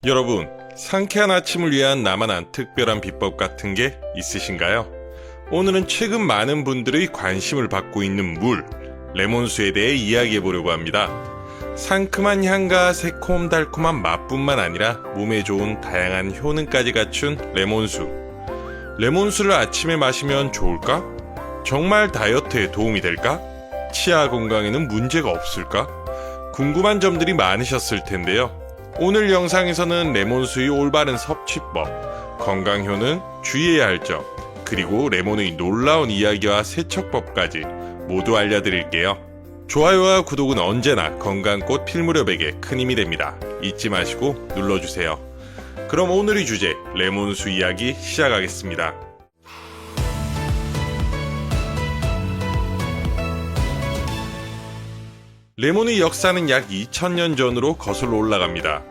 여러분, 상쾌한 아침을 위한 나만한 특별한 비법 같은 게 있으신가요? 오늘은 최근 많은 분들의 관심을 받고 있는 물, 레몬수에 대해 이야기해 보려고 합니다. 상큼한 향과 새콤달콤한 맛뿐만 아니라 몸에 좋은 다양한 효능까지 갖춘 레몬수. 레몬수를 아침에 마시면 좋을까? 정말 다이어트에 도움이 될까? 치아 건강에는 문제가 없을까? 궁금한 점들이 많으셨을 텐데요. 오늘 영상에서는 레몬수의 올바른 섭취법, 건강효능, 주의해야 할 점, 그리고 레몬의 놀라운 이야기와 세척법까지 모두 알려드릴게요. 좋아요와 구독은 언제나 건강꽃 필무렵에게 큰 힘이 됩니다. 잊지 마시고 눌러주세요. 그럼 오늘의 주제, 레몬수 이야기 시작하겠습니다. 레몬의 역사는 약 2000년 전으로 거슬러 올라갑니다.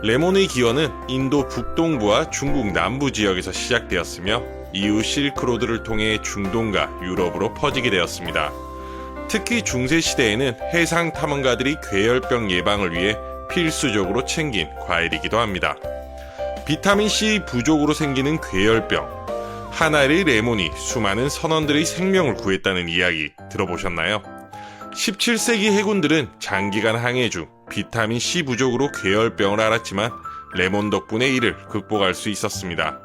레몬의 기원은 인도 북동부와 중국 남부 지역에서 시작되었으며 이후 실크로드를 통해 중동과 유럽으로 퍼지게 되었습니다. 특히 중세시대에는 해상 탐험가들이 괴혈병 예방을 위해 필수적으로 챙긴 과일이기도 합니다. 비타민C 부족으로 생기는 괴혈병, 한 알의 레몬이 수많은 선원들의 생명을 구했다는 이야기 들어보셨나요? 17세기 해군들은 장기간 항해 중 비타민C 부족으로 괴혈병을 앓았지만 레몬 덕분에 이를 극복할 수 있었습니다.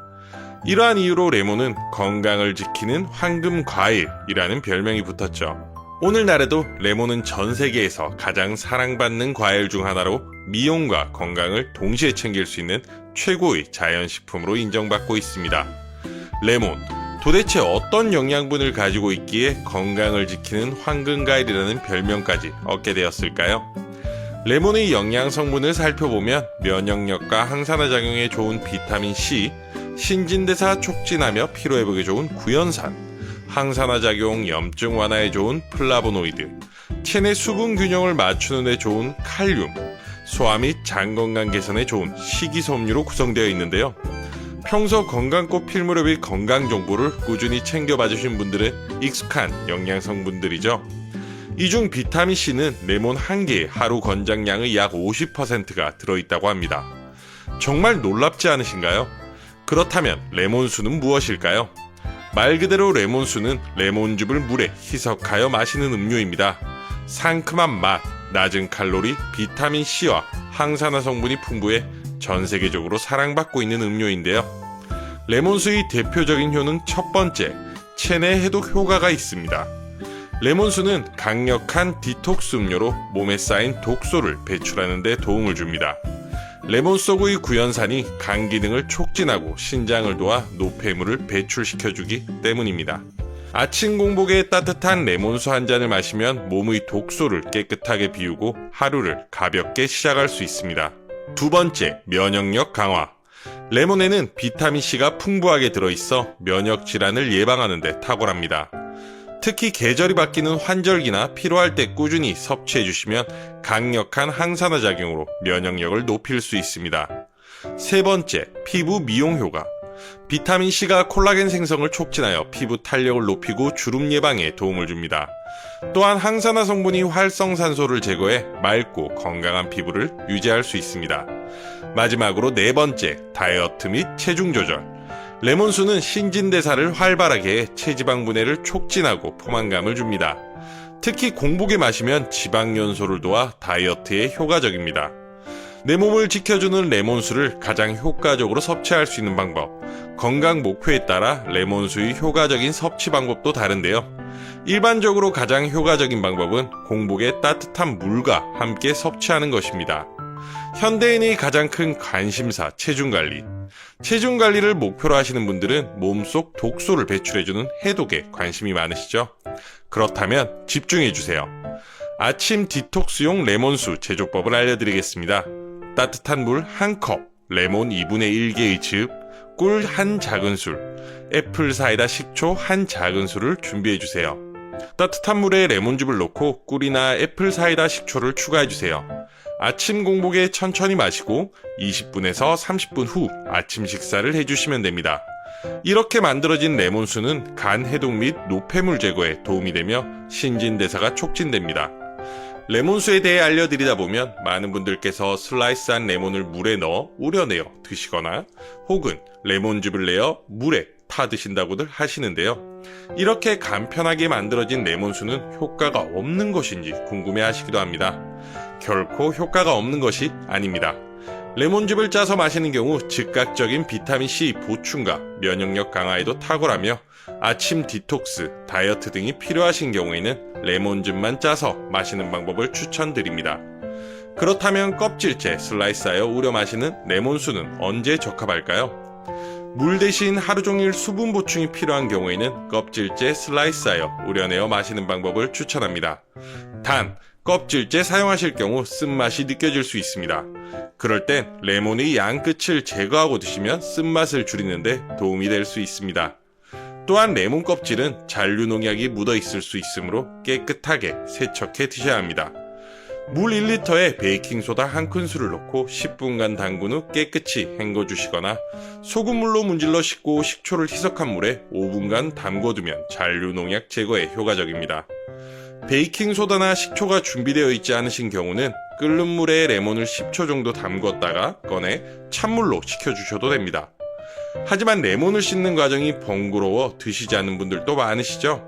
이러한 이유로 레몬은 건강을 지키는 황금 과일이라는 별명이 붙었죠. 오늘날에도 레몬은 전 세계에서 가장 사랑받는 과일 중 하나로 미용과 건강을 동시에 챙길 수 있는 최고의 자연식품으로 인정받고 있습니다. 레몬, 도대체 어떤 영양분을 가지고 있기에 건강을 지키는 황금과일이라는 별명까지 얻게 되었을까요? 레몬의 영양 성분을 살펴보면 면역력과 항산화 작용에 좋은 비타민C, 신진대사 촉진하며 피로회복에 좋은 구연산, 항산화 작용, 염증 완화에 좋은 플라보노이드, 체내 수분 균형을 맞추는 데 좋은 칼륨, 소화 및 장 건강 개선에 좋은 식이섬유로 구성되어 있는데요. 평소 건강꽃 필무렵의 건강 정보를 꾸준히 챙겨봐 주신 분들은 익숙한 영양 성분들이죠. 이 중 비타민C는 레몬 한 개에 하루 권장량의 약 50%가 들어있다고 합니다. 정말 놀랍지 않으신가요? 그렇다면 레몬수는 무엇일까요? 말 그대로 레몬수는 레몬즙을 물에 희석하여 마시는 음료입니다. 상큼한 맛, 낮은 칼로리, 비타민C와 항산화 성분이 풍부해 전 세계적으로 사랑받고 있는 음료인데요. 레몬수의 대표적인 효능 첫 번째, 체내 해독 효과가 있습니다. 레몬수는 강력한 디톡스 음료로 몸에 쌓인 독소를 배출하는 데 도움을 줍니다. 레몬 속의 구연산이 간 기능을 촉진하고 신장을 도와 노폐물을 배출시켜주기 때문입니다. 아침 공복에 따뜻한 레몬수 한 잔을 마시면 몸의 독소를 깨끗하게 비우고 하루를 가볍게 시작할 수 있습니다. 두 번째, 면역력 강화. 레몬에는 비타민C가 풍부하게 들어있어 면역 질환을 예방하는 데 탁월합니다. 특히 계절이 바뀌는 환절기나 피로할 때 꾸준히 섭취해 주시면 강력한 항산화 작용으로 면역력을 높일 수 있습니다. 세 번째, 피부 미용 효과. 비타민C가 콜라겐 생성을 촉진하여 피부 탄력을 높이고 주름 예방에 도움을 줍니다. 또한 항산화 성분이 활성산소를 제거해 맑고 건강한 피부를 유지할 수 있습니다. 마지막으로 네 번째, 다이어트 및 체중 조절. 레몬수는 신진대사를 활발하게 해 체지방 분해를 촉진하고 포만감을 줍니다. 특히 공복에 마시면 지방 연소를 도와 다이어트에 효과적입니다. 내 몸을 지켜주는 레몬수를 가장 효과적으로 섭취할 수 있는 방법, 건강 목표에 따라 레몬수의 효과적인 섭취 방법도 다른데요. 일반적으로 가장 효과적인 방법은 공복에 따뜻한 물과 함께 섭취하는 것입니다. 현대인의 가장 큰 관심사, 체중관리. 체중관리를 목표로 하시는 분들은 몸속 독소를 배출해주는 해독에 관심이 많으시죠? 그렇다면 집중해주세요. 아침 디톡스용 레몬수 제조법을 알려드리겠습니다. 따뜻한 물 1컵, 레몬 2분의 1개의 즙, 꿀 1 작은술, 애플 사이다 식초 1 작은술을 준비해주세요. 따뜻한 물에 레몬즙을 넣고 꿀이나 애플 사이다 식초를 추가해주세요. 아침 공복에 천천히 마시고 20분에서 30분 후 아침 식사를 해주시면 됩니다. 이렇게 만들어진 레몬수는 간 해독 및 노폐물 제거에 도움이 되며 신진대사가 촉진됩니다. 레몬수에 대해 알려드리다 보면 많은 분들께서 슬라이스한 레몬을 물에 넣어 우려내어 드시거나 혹은 레몬즙을 내어 물에 타 드신다고들 하시는데요. 이렇게 간편하게 만들어진 레몬수는 효과가 없는 것인지 궁금해 하시기도 합니다. 결코 효과가 없는 것이 아닙니다. 레몬즙을 짜서 마시는 경우 즉각적인 비타민C 보충과 면역력 강화에도 탁월하며 아침 디톡스, 다이어트 등이 필요하신 경우에는 레몬즙만 짜서 마시는 방법을 추천드립니다. 그렇다면 껍질째 슬라이스하여 우려 마시는 레몬수는 언제 적합할까요? 물 대신 하루 종일 수분 보충이 필요한 경우에는 껍질째 슬라이스하여 우려내어 마시는 방법을 추천합니다. 단, 껍질째 사용하실 경우 쓴맛이 느껴질 수 있습니다. 그럴 땐 레몬의 양 끝을 제거하고 드시면 쓴맛을 줄이는데 도움이 될 수 있습니다. 또한 레몬 껍질은 잔류 농약이 묻어 있을 수 있으므로 깨끗하게 세척해 드셔야 합니다. 물 1리터에 베이킹소다 1큰술을 넣고 10분간 담근 후 깨끗이 헹궈주시거나 소금물로 문질러 씻고 식초를 희석한 물에 5분간 담궈두면 잔류 농약 제거에 효과적입니다. 베이킹소다나 식초가 준비되어 있지 않으신 경우는 끓는 물에 레몬을 10초 정도 담궜다가 꺼내 찬물로 식혀주셔도 됩니다. 하지만 레몬을 씻는 과정이 번거로워 드시지 않는 분들도 많으시죠?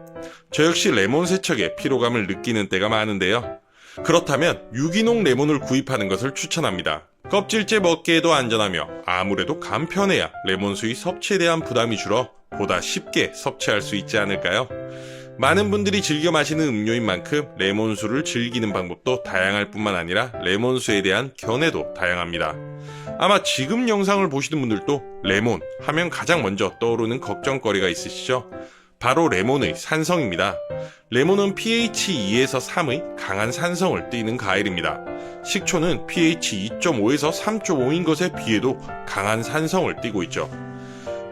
저 역시 레몬 세척에 피로감을 느끼는 때가 많은데요. 그렇다면 유기농 레몬을 구입하는 것을 추천합니다. 껍질째 먹기에도 안전하며 아무래도 간편해야 레몬수의 섭취에 대한 부담이 줄어 보다 쉽게 섭취할 수 있지 않을까요? 많은 분들이 즐겨 마시는 음료인 만큼 레몬수를 즐기는 방법도 다양할 뿐만 아니라 레몬수에 대한 견해도 다양합니다. 아마 지금 영상을 보시는 분들도 레몬 하면 가장 먼저 떠오르는 걱정거리가 있으시죠? 바로 레몬의 산성입니다. 레몬은 pH 2에서 3의 강한 산성을 띠는 과일입니다. 식초는 pH 2.5에서 3.5인 것에 비해도 강한 산성을 띠고 있죠.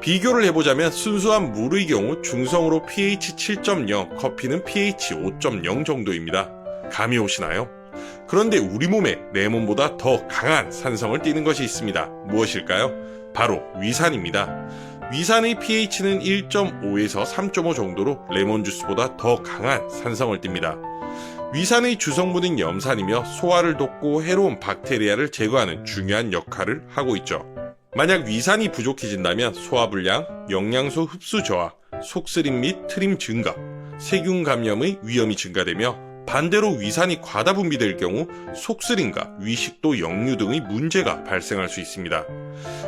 비교를 해보자면 순수한 물의 경우 중성으로 pH 7.0, 커피는 pH 5.0 정도입니다. 감이 오시나요? 그런데 우리 몸에 레몬보다 더 강한 산성을 띠는 것이 있습니다. 무엇일까요? 바로 위산입니다. 위산의 pH는 1.5에서 3.5 정도로 레몬 주스보다 더 강한 산성을 띱니다. 위산의 주성분인 염산이며 소화를 돕고 해로운 박테리아를 제거하는 중요한 역할을 하고 있죠. 만약 위산이 부족해진다면 소화불량, 영양소 흡수 저하, 속쓰림 및 트림 증가, 세균 감염의 위험이 증가되며 반대로 위산이 과다 분비될 경우 속쓰림과 위식도 역류 등의 문제가 발생할 수 있습니다.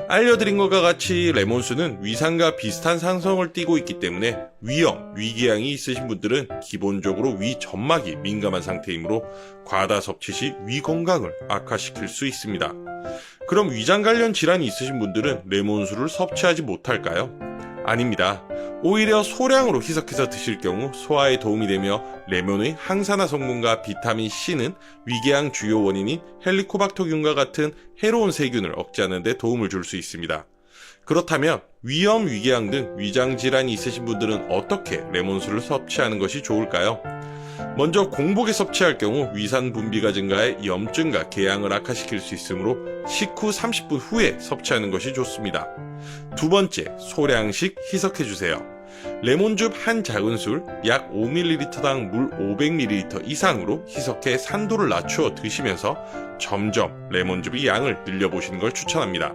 알려드린 것과 같이 레몬수는 위산과 비슷한 산성을 띠고 있기 때문에 위염, 위궤양이 있으신 분들은 기본적으로 위 점막이 민감한 상태이므로 과다 섭취 시 위 건강을 악화시킬 수 있습니다. 그럼 위장 관련 질환이 있으신 분들은 레몬수를 섭취하지 못할까요? 아닙니다. 오히려 소량으로 희석해서 드실 경우 소화에 도움이 되며 레몬의 항산화 성분과 비타민 C는 위궤양 주요 원인인 헬리코박터균과 같은 해로운 세균을 억제하는 데 도움을 줄 수 있습니다. 그렇다면 위염, 위궤양 등 위장 질환이 있으신 분들은 어떻게 레몬수를 섭취하는 것이 좋을까요? 먼저 공복에 섭취할 경우 위산 분비가 증가해 염증과 궤양을 악화시킬 수 있으므로 식후 30분 후에 섭취하는 것이 좋습니다. 두 번째, 소량씩 희석해주세요. 레몬즙 한 작은술 약 5ml당 물 500ml 이상으로 희석해 산도를 낮추어 드시면서 점점 레몬즙의 양을 늘려보시는 걸 추천합니다.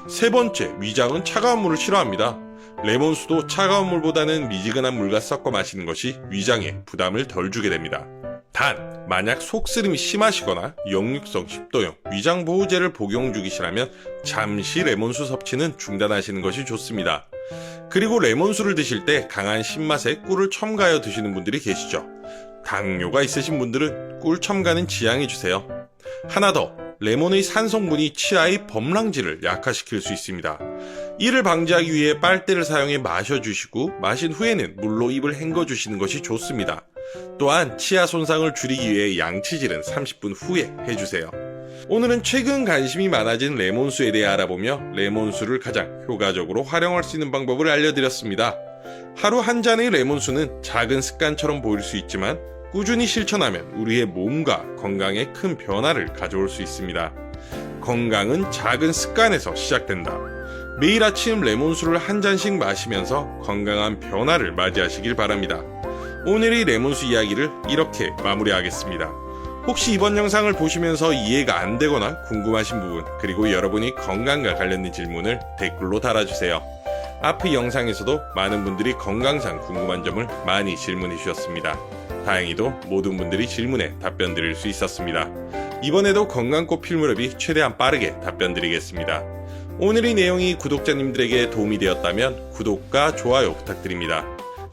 세 번째, 위장은 차가운 물을 싫어합니다. 레몬수도 차가운 물보다는 미지근한 물과 섞어 마시는 것이 위장에 부담을 덜 주게 됩니다. 단, 만약 속쓰림이 심하시거나 역류성 식도염, 위장보호제를 복용 중이시라면 잠시 레몬수 섭취는 중단하시는 것이 좋습니다. 그리고 레몬수를 드실 때 강한 신맛에 꿀을 첨가하여 드시는 분들이 계시죠. 당뇨가 있으신 분들은 꿀 첨가는 지양해주세요. 하나 더, 레몬의 산성분이 치아의 범랑질을 약화시킬 수 있습니다. 이를 방지하기 위해 빨대를 사용해 마셔주시고 마신 후에는 물로 입을 헹궈주시는 것이 좋습니다. 또한 치아 손상을 줄이기 위해 양치질은 30분 후에 해주세요. 오늘은 최근 관심이 많아진 레몬수에 대해 알아보며 레몬수를 가장 효과적으로 활용할 수 있는 방법을 알려드렸습니다. 하루 한 잔의 레몬수는 작은 습관처럼 보일 수 있지만 꾸준히 실천하면 우리의 몸과 건강에 큰 변화를 가져올 수 있습니다. 건강은 작은 습관에서 시작된다. 매일 아침 레몬수를 한 잔씩 마시면서 건강한 변화를 맞이하시길 바랍니다. 오늘의 레몬수 이야기를 이렇게 마무리하겠습니다. 혹시 이번 영상을 보시면서 이해가 안 되거나 궁금하신 부분, 그리고 여러분이 건강과 관련된 질문을 댓글로 달아주세요. 앞의 영상에서도 많은 분들이 건강상 궁금한 점을 많이 질문해 주셨습니다. 다행히도 모든 분들이 질문에 답변 드릴 수 있었습니다. 이번에도 건강꽃 필무렵이 최대한 빠르게 답변 드리겠습니다. 오늘의 내용이 구독자님들에게 도움이 되었다면 구독과 좋아요 부탁드립니다.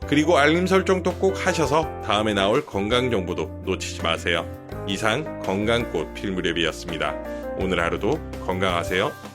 그리고 알림 설정도 꼭 하셔서 다음에 나올 건강 정보도 놓치지 마세요. 이상 건강꽃 필무렵이었습니다. 오늘 하루도 건강하세요.